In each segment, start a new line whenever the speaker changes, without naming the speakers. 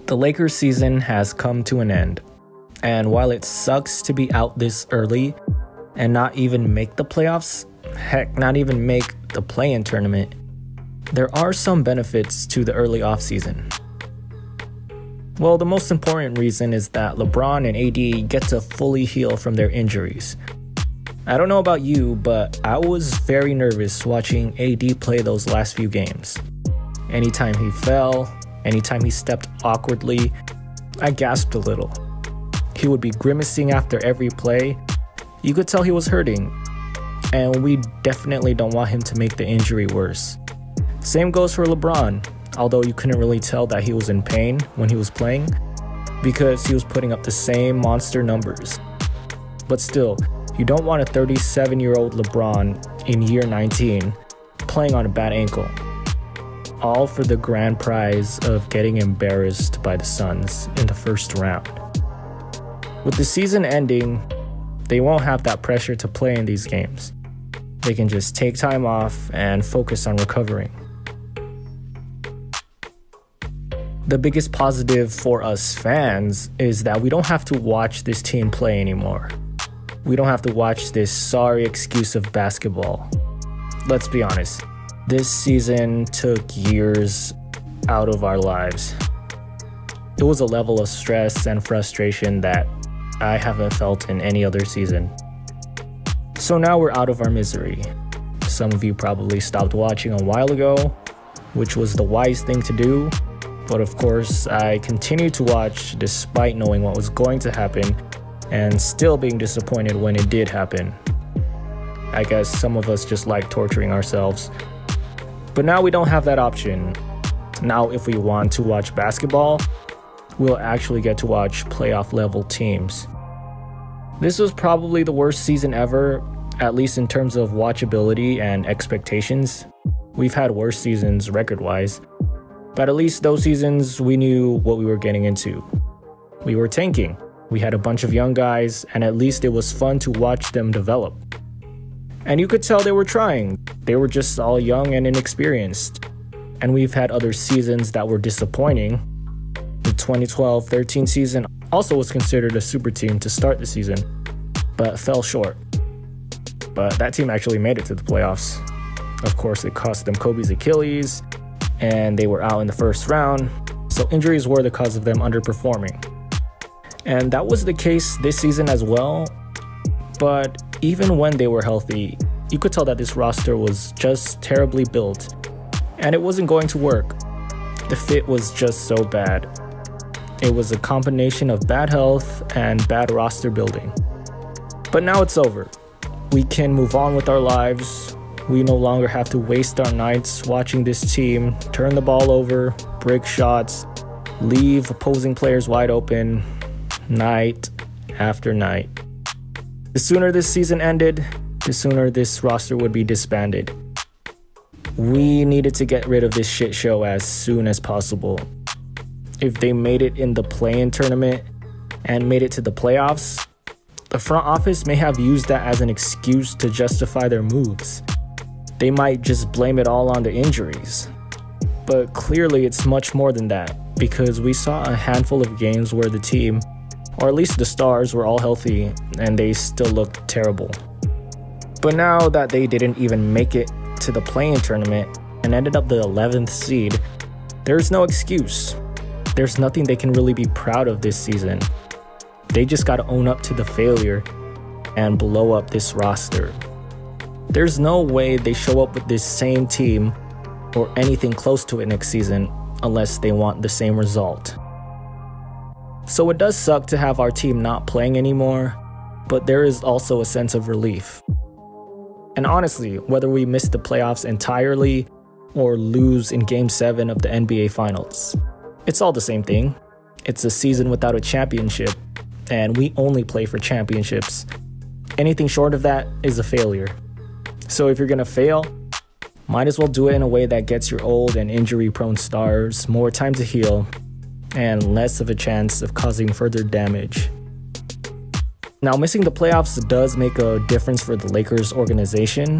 The Lakers season has come to an end, and while it sucks to be out this early and not even make the playoffs, heck, not even make the play-in tournament, there are some benefits to the early offseason. Well, the most important reason is that LeBron and AD get to fully heal from their injuries. I don't know about you, but I was very nervous watching AD play those last few games. Anytime he fell, anytime he stepped awkwardly, I gasped a little. He would be grimacing after every play. You could tell he was hurting, and we definitely don't want him to make the injury worse. Same goes for LeBron, although you couldn't really tell that he was in pain when he was playing because he was putting up the same monster numbers. But still, you don't want a 37-year-old LeBron in year 19 playing on a bad ankle, all for the grand prize of getting embarrassed by the Suns in the first round. With the season ending, they won't have that pressure to play in these games. They can just take time off and focus on recovering. The biggest positive for us fans is that we don't have to watch this team play anymore. We don't have to watch this sorry excuse of basketball. Let's be honest, this season took years out of our lives. It was a level of stress and frustration that I haven't felt in any other season. So now we're out of our misery. Some of you probably stopped watching a while ago, which was the wise thing to do. But of course, I continued to watch despite knowing what was going to happen and still being disappointed when it did happen. I guess some of us just like torturing ourselves. But now we don't have that option. Now if we want to watch basketball, we'll actually get to watch playoff level teams. This was probably the worst season ever, at least in terms of watchability and expectations. We've had worse seasons record-wise, but at least those seasons we knew what we were getting into. We were tanking. We had a bunch of young guys, and at least it was fun to watch them develop. And you could tell they were trying. They were just all young and inexperienced. And we've had other seasons that were disappointing. The 2012-13 season also was considered a super team to start the season, but fell short. But that team actually made it to the playoffs. Of course, it cost them Kobe's Achilles, and they were out in the first round, so injuries were the cause of them underperforming. And that was the case this season as well, but even when they were healthy, you could tell that this roster was just terribly built, and it wasn't going to work. The fit was just so bad. It was a combination of bad health and bad roster building. But now it's over. We can move on with our lives. We no longer have to waste our nights watching this team turn the ball over, break shots, leave opposing players wide open, night after night. The sooner this season ended, the sooner this roster would be disbanded. We needed to get rid of this shit show as soon as possible. If they made it in the play-in tournament and made it to the playoffs, the front office may have used that as an excuse to justify their moves. They might just blame it all on the injuries. But clearly it's much more than that, because we saw a handful of games where the team, or at least the stars, were all healthy and they still looked terrible. But now that they didn't even make it to the play-in tournament and ended up the 11th seed, there's no excuse. There's nothing they can really be proud of this season. They just gotta own up to the failure and blow up this roster. There's no way they show up with this same team or anything close to it next season unless they want the same result. So it does suck to have our team not playing anymore, but there is also a sense of relief. And honestly, whether we miss the playoffs entirely or lose in Game 7 of the NBA Finals, it's all the same thing. It's a season without a championship, and we only play for championships. Anything short of that is a failure. So if you're gonna fail, might as well do it in a way that gets your old and injury-prone stars more time to heal and less of a chance of causing further damage. Now, missing the playoffs does make a difference for the Lakers organization.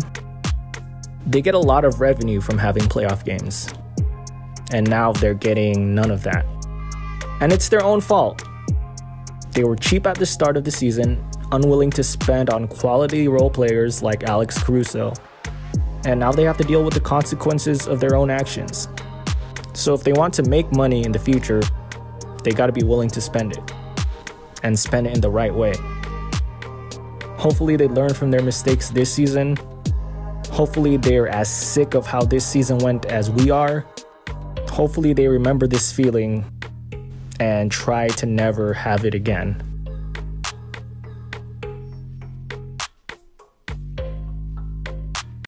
They get a lot of revenue from having playoff games, and now they're getting none of that. And it's their own fault. They were cheap at the start of the season, unwilling to spend on quality role players like Alex Caruso. And now they have to deal with the consequences of their own actions. So if they want to make money in the future, they got to be willing to spend it. And spend it in the right way. Hopefully they learn from their mistakes this season. Hopefully they're as sick of how this season went as we are. Hopefully they remember this feeling and try to never have it again.